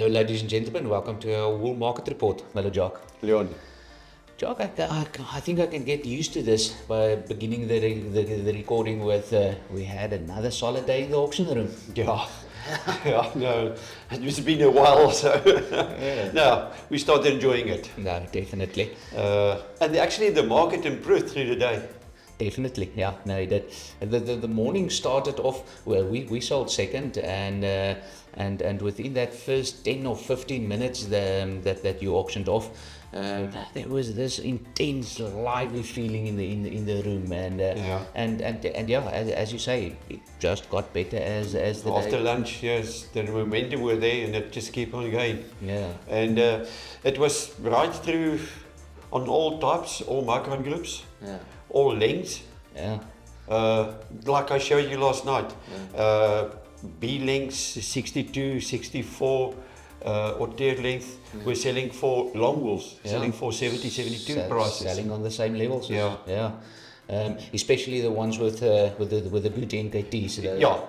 So, ladies and gentlemen, welcome to our Wool Market Report. Hello, Jock. Leon. Jock, I think I can get used to this by beginning the recording with, we had another solid day in the auction room. Yeah, yeah, no, it's been a while, so no, we started enjoying it. No, definitely. And actually the market improved through the day. Definitely, yeah, no, it did. The morning started off, well, we sold second, and within that first 10 or 15 minutes that you auctioned off, there was this intense, lively feeling in the room, and yeah, as you say, it just got better as the After day. lunch, yes, the momentum were there, and it just kept on going. Yeah, And it was right through on all types, all micron groups, yeah, all lengths. yeah. Like I showed you last night, B lengths 62, 64, or tier length, we're selling for long wools, Yeah. selling for 70, 72 prices. Selling on the same levels. Yeah. Yeah. Especially the ones with the good NKTs.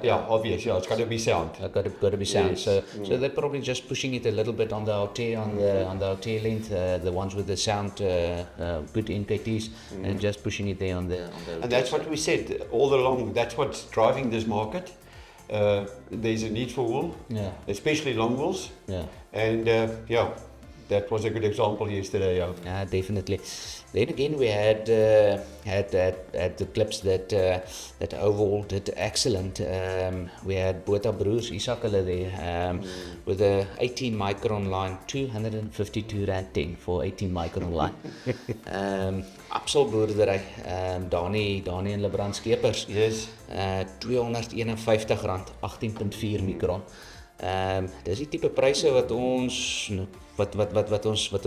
Yeah, obvious. Yeah, it's got to be sound. Got to be sound. Yes. So they're probably just pushing it a little bit on the LT on the LT length, the ones with the sound good NKTs, and just pushing it there on the And that's what we said all along. That's what's driving this market. There's a need for wool, Yeah, especially long wools, yeah. and yeah, that was a good example yesterday. Yeah. Yeah, definitely. Then again, we had the clips that overall did excellent. We had Botha Broers, Isak hulle there, with a 18 micron line, 252 rand 10 for 18 micron line. Absal boerdery, Dani en Lebrand Skeepers, Yes. 251 rand, 18.4 micron. Dis die tipe pryse wat ons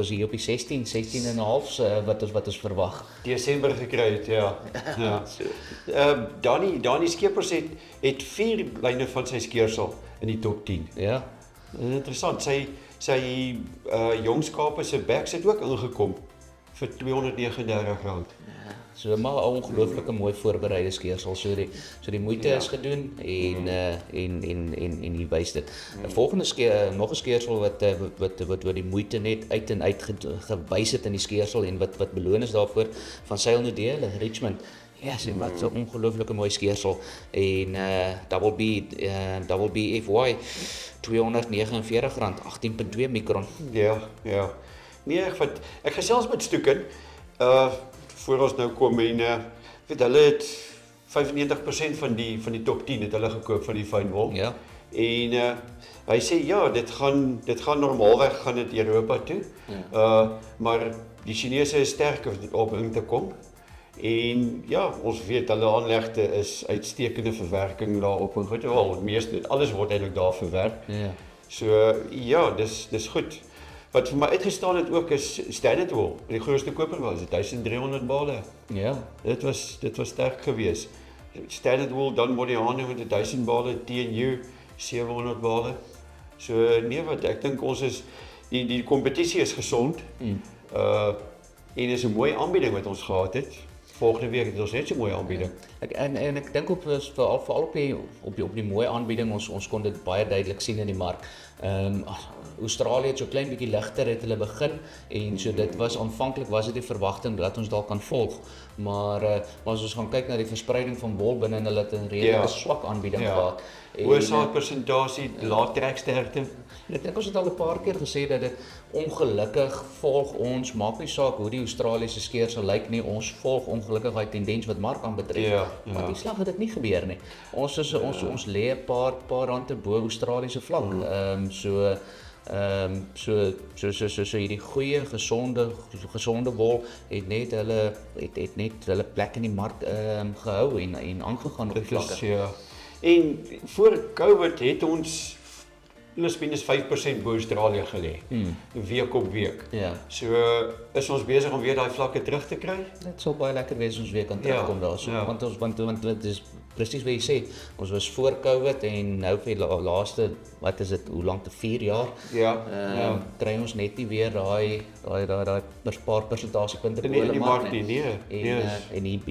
hier op die 16 en 'n half wat ons verwag. Desember gekry het, ja. Ja. Dani Skeepers het 4 lyne van sy skeersel in die top 10. Ja. Interessant. Sy jong skape se backs het ook ingekom vir R239. So maar 'n ongelooflike mooi voorbereide skeersel. So die moeite is gedoen en hier wys dit. 'n Volgende nog 'n skeersel wat die moeite net uit en uit gewys het in die skeersel en wat beloon is daarvoor van Seil Dele, Richmond. Ja, sien wat so 'n ongelooflike mooi skeersel en double B FY R249, 18.2 micron. Ja. Nee, ek gesels met Stoeken voor ons nou kom en weet hulle het 95% van die top 10 het hulle gekoop van die fyn wol. Ja. En hy sê ja, dit gaan normaalweg gaan dit Europa toe. Maar die Chinese is sterk op in te kom. En ja, ons weet hulle aanlegte is uitstekende verwerking daarop en goed. Wel, meeste alles word eintlik daar verwerk. Ja. So ja, dis goed. Wat vir my uitgestaan het ook is Standard Wool. Die grootste koper was 1300 bale. Ja. Dit was sterk geweest. Standard Wool, dan Modiano met 1000 bale, TNU 700 bale. So nee, wat ek dink ons is die kompetisie is gesond. En is 'n mooi aanbieding wat ons gehad het. Volgende week het ons net so 'n mooi aanbieding. Ek dink veral op die mooi aanbieding ons kon dit baie duidelik sien in die mark. Australië het so klein bietjie ligter het hulle begin en so dit was aanvanklik was dit die verwagting dat ons dalk kan volg, maar as ons gaan kyk na die verspreiding van wol binne en hulle het 'n redelike swak aanbieding gehad. Hoë saadpersentasie, lae treksterkte. Ek dink ons het al 'n paar keer gesê dat dit ongelukkig volg ons, maak nie saak hoe die Australiese skeersel lyk nie, ons volg ongelukkig daai tendens wat mark aanbetref. Ja. Maar die slag het dit nie gebeur nie. Ons lê 'n paar rande bo Australiese vlak. So hierdie goeie gesonde wol het net hulle plek in die mark gehou en aangegaan op die vlakke. Ja. En voor Covid het ons plus minus 5% bo Australië gelê. Week op week. Ja. So is ons besig om weer daai vlakke terug te kry. Dit sal baie lekker wees ons weer kan terugkom daarso. Want dit is presies wat jy sê. Ons was voor Covid en nou vir die laaste hoe lank te 4 jaar. Ja. Kry ons net nie weer daai paar persentasiepunte In die mark nie. Nee. En hier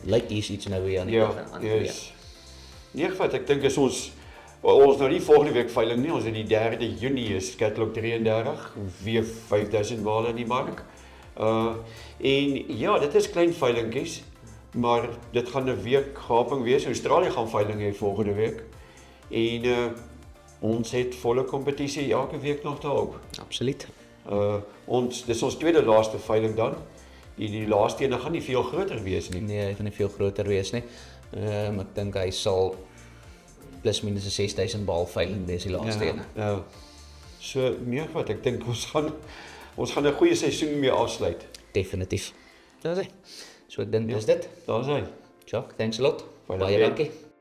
lyk iets nou weer aan die Ja. Yes. Nee, wat ek dink is ons Ons nou nie volgende week veiling nie, ons het die 3de Junie is Catlog 33, weer 5000 bale in die mark. En ja, dit is klein veilingkies, maar dit gaan 'n week gaping wees. Australië gaan veiling hê volgende week. En ons het volle kompetisie elke week nog daar ook. Absoluut. Dis ons tweede laaste veiling dan. Die laaste ene gaan nie veel groter wees nie. Nee, hy gaan nie veel groter wees nie. Ek dink hy sal plus minus 'n 6000 bal veiling wees die laaste ene. Ja. So nee, wat ek dink ons gaan 'n goeie seisoen mee afsluit. Definitief. Dis hy. So ek dink dis dit. Daar's hy. Jacques, thanks a lot. Baie Baie dankie. dankie.